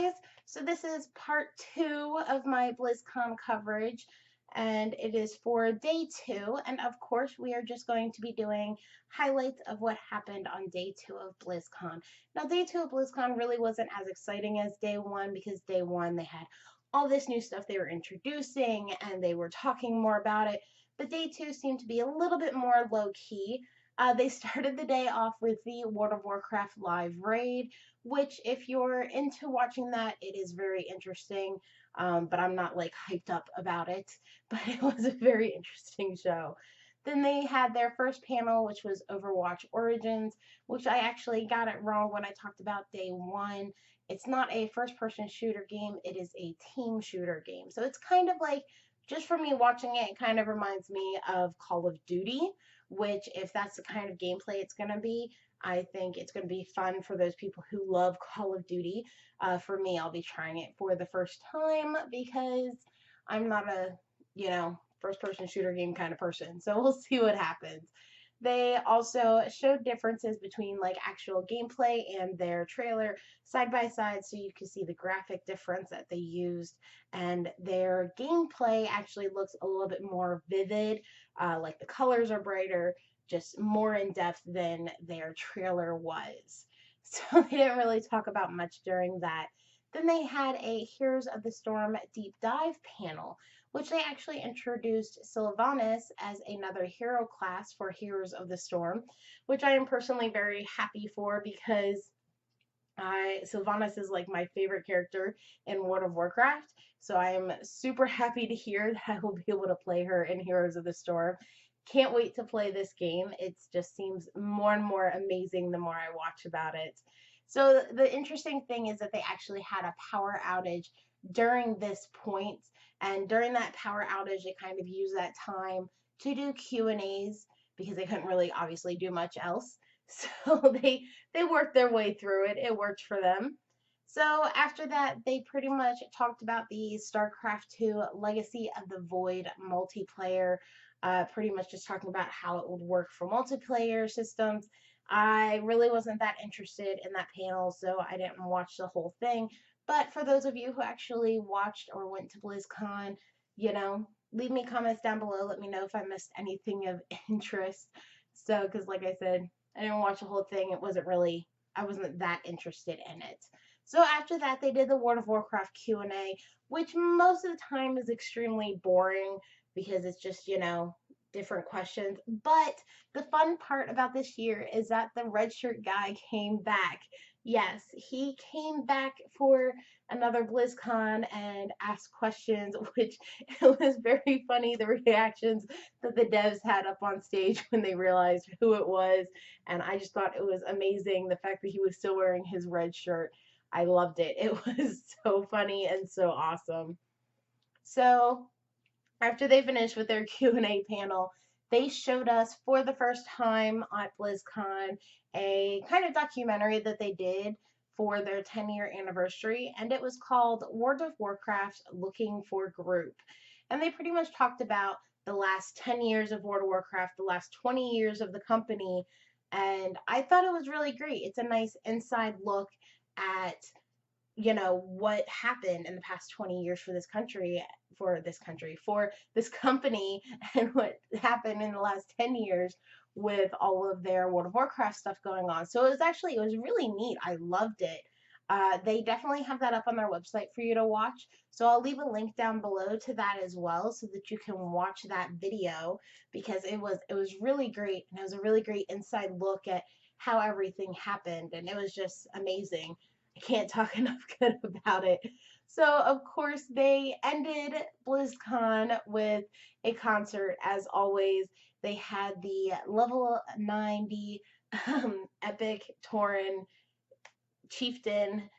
guys, so this is part 2 of my BlizzCon coverage, and it is for day 2, and of course we are just going to be doing highlights of what happened on day 2 of BlizzCon. Now day 2 of BlizzCon really wasn't as exciting as day 1 because day 1 they had all this new stuff they were introducing and they were talking more about it, but day 2 seemed to be a little bit more low-key. They started the day off with the World of Warcraft live raid, which if you're into watching that, it is very interesting. But I'm not like hyped up about it. But it was a very interesting show. Then they had their first panel, which was Overwatch Origins, which I actually got it wrong when I talked about day 1. It's not a first person shooter game, it is a team shooter game. So it's kind of like, just for me watching it, it kind of reminds me of Call of Duty, which, if that's the kind of gameplay it's going to be, I think it's going to be fun for those people who love Call of Duty. For me, I'll be trying it for the first time because I'm not a, first person shooter game kind of person. So we'll see what happens. They also showed differences between like actual gameplay and their trailer side by side so you can see the graphic difference that they used. And their gameplay actually looks a little bit more vivid, like the colors are brighter, just more in depth than their trailer was. So they didn't really talk about much during that. Then they had a Heroes of the Storm deep dive panel, which they actually introduced Sylvanas as another hero class for Heroes of the Storm, which I am personally very happy for because Sylvanas is like my favorite character in World of Warcraft. So I am super happy to hear that I will be able to play her in Heroes of the Storm. Can't wait to play this game. It just seems more and more amazing the more I watch about it. So the interesting thing is that they actually had a power outage during this point, and during that power outage, they kind of used that time to do Q&As because they couldn't really obviously do much else. So they worked their way through it. It worked for them. So after that, they pretty much talked about the StarCraft 2 Legacy of the Void multiplayer, pretty much just talking about how it would work for multiplayer systems. I really wasn't that interested in that panel, so I didn't watch the whole thing. But for those of you who actually watched or went to BlizzCon, leave me comments down below. Let me know if I missed anything of interest. So, because like I said, I didn't watch the whole thing. I wasn't that interested in it. So after that, they did the World of Warcraft Q&A, which most of the time is extremely boring because it's just, different questions. But the fun part about this year is that the red shirt guy came back. Yes, he came back for another BlizzCon and asked questions, which it was very funny, the reactions that the devs had up on stage when they realized who it was. And I just thought it was amazing the fact that he was still wearing his red shirt. I loved it. It was so funny and so awesome. So after they finished with their Q&A panel, they showed us for the first time at BlizzCon a kind of documentary that they did for their 10-year anniversary, and it was called World of Warcraft Looking for Group. And they pretty much talked about the last 10 years of World of Warcraft, the last 20 years of the company, and I thought it was really great. It's a nice inside look at what happened in the past 20 years for this company, and what happened in the last 10 years with all of their World of Warcraft stuff going on. So it was really neat. I loved it. They definitely have that up on their website for you to watch. So I'll leave a link down below to that as well so that you can watch that video because it was really great, and it was a really great inside look at how everything happened, and it was just amazing. I can't talk enough good about it. So, of course, they ended BlizzCon with a concert. As always, they had the level 90 epic Tauren chieftain,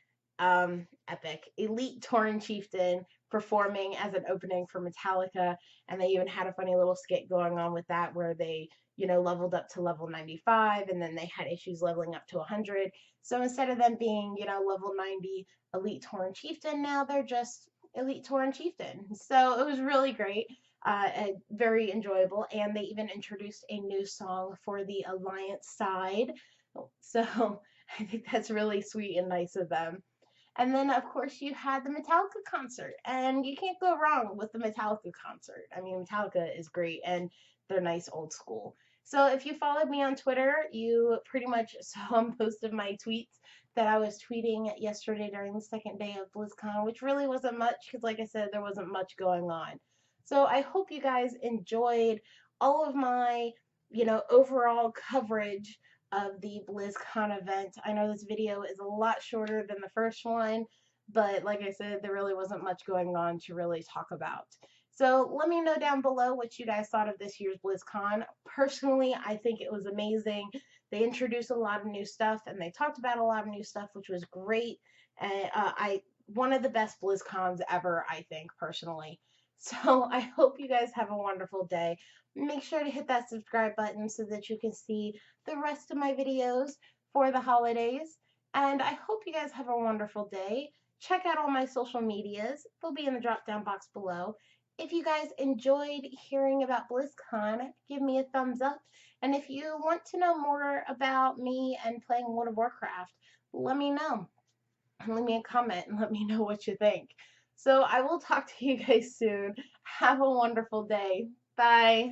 elite Tauren chieftain performing as an opening for Metallica. And they even had a funny little skit going on with that where they leveled up to level 95, and then they had issues leveling up to 100. So instead of them being, level 90 Elite Tauren Chieftain, now they're just Elite Tauren Chieftain. So it was really great, very enjoyable, and they even introduced a new song for the Alliance side. So I think that's really sweet and nice of them. And then, of course, you had the Metallica concert, and you can't go wrong with the Metallica concert. I mean, Metallica is great, and they're nice old school. So if you followed me on Twitter, you pretty much saw most of my tweets that I was tweeting yesterday during the second day of BlizzCon, which really wasn't much because, like I said, there wasn't much going on. So I hope you guys enjoyed all of my, overall coverage of the BlizzCon event. I know this video is a lot shorter than the first one, but like I said, there really wasn't much going on to really talk about. So let me know down below what you guys thought of this year's BlizzCon. Personally, I think it was amazing. They introduced a lot of new stuff and they talked about a lot of new stuff, which was great. And I one of the best BlizzCons ever, I think, personally. So I hope you guys have a wonderful day. Make sure to hit that subscribe button so that you can see the rest of my videos for the holidays. And I hope you guys have a wonderful day. Check out all my social medias. They'll be in the drop down box below. If you guys enjoyed hearing about BlizzCon, give me a thumbs up. And if you want to know more about me and playing World of Warcraft, let me know. Leave me a comment and let me know what you think. So I will talk to you guys soon. Have a wonderful day. Bye.